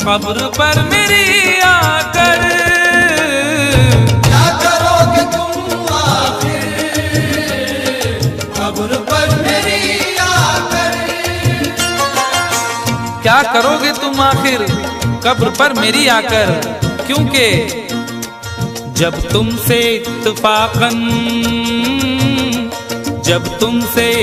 कब्र पर मेरी आकर। क्या करोगे तुम आखिर कब्र पर मेरी आकर। क्या करोगे तुम आखिर कब्र पर मेरी आकर, क्योंकि जब तुमसे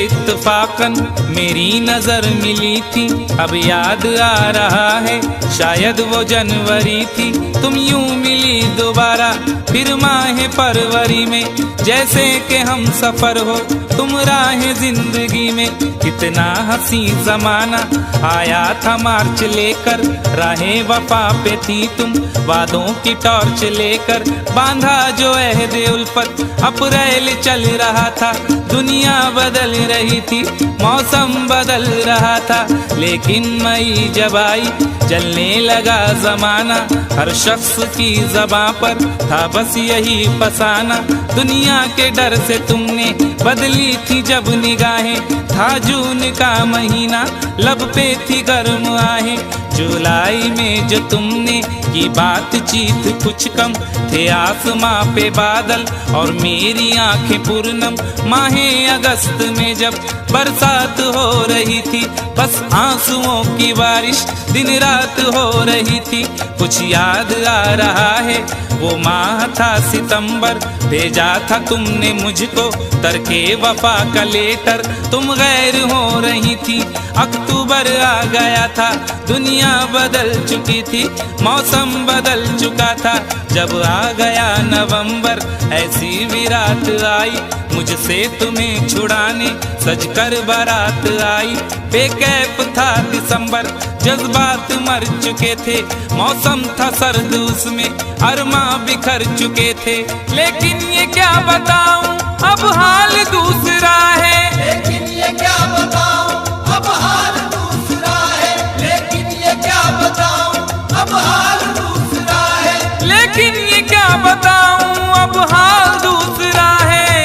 इत्तफाकन मेरी नजर मिली थी, अब याद आ रहा है शायद वो जनवरी थी। तुम यूं मिली दोबारा फिर माह फरवरी में, जैसे कि हम सफर हो तुम राह जिंदगी में। कितना हंसी जमाना आया था मार्च लेकर, राहें वफा पे थी तुम वादों की टॉर्च लेकर। बांधा जो अहद उल्फत अप्रैल चल रहा था, दुनिया बदल रही थी मौसम बदल रहा था। लेकिन मई जब आई जलने लगा जमाना, हर शख्स की ज़बां पर था बस यही फसाना। दुनिया के डर से तुमने बदली थी जब निगाहें, था जून का महीना लब पे थी गर्म आहें। जुलाई में जो तुमने की बातचीत कुछ कम थे आसमां पे बादल और मेरी आंखें पूर्णम। माहे अगस्त में जब बरसात हो रही थी, बस आंसुओं की बारिश दिन रात हो रही थी। कुछ याद आ रहा है वो माह था सितंबर, भेजा था तुमने मुझको तरके वफा का लेटर। तुम गैर हो रही थी, अक्टूबर आ गया था, दुनिया बदल चुकी थी, मौसम बदल चुका था। जब आ गया नवंबर ऐसी विरात आई, मुझसे तुम्हें छुड़ाने सजकर बारात आई। बेकैफ था दिसंबर, जज्बात मर चुके थे, मौसम था सर्द उसमें अरमा बिखर चुके थे। लेकिन ये क्या बताऊं अब हाल दूसरा है, लेकिन ये क्या बताऊं अब हाल दूसरा है। लेकिन ये क्या बताऊं अब हाल दूसरा है। लेकिन ये क्या बताऊं अब हाल दूसरा है।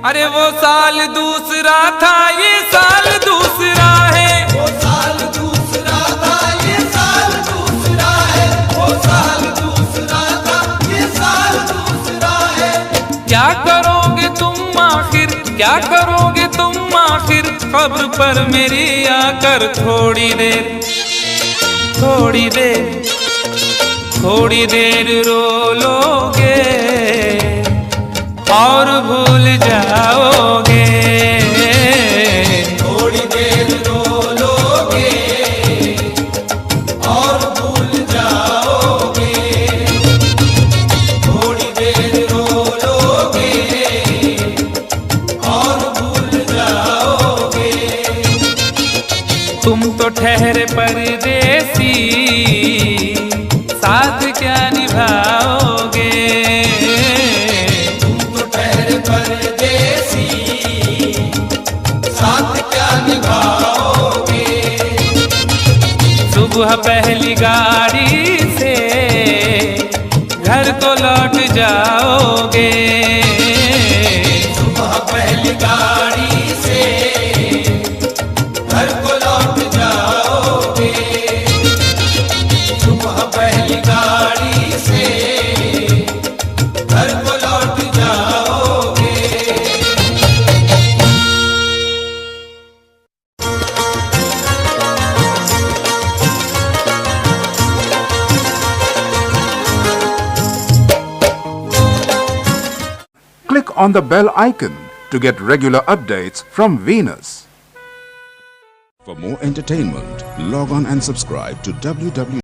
अरे वो साल दूसरा था ये साल दूसरा है। वो साल दूसरा था ये साल दूसरा है। वो साल दूसरा था ये साल दूसरा है। क्या करोगे तुम आखिर, क्या करोगे तुम आखिर कब्र पर मेरी आकर। थोड़ी देर थोड़ी देर थोड़ी देर रो लोगे और भूल जाओगे। थोड़ी देर रो लोगे और भूल जाओगे। थोड़ी देर रो लोगे और भूल जाओगे। तुम तो ठहरे परदेसी, साथ क्या निभाओगे। तुम तो ठहरे परदेसी, साथ क्या निभाओगे। सुबह पहली गाड़ी से घर को लौट जाओगे। सुबह पहली गाड़ी से घर को लौट जाओगे। सुबह पहली गाड़ी से घर को लौट जाओगे। Click on the bell icon to get regular updates from Venus. For more entertainment, log on and subscribe to www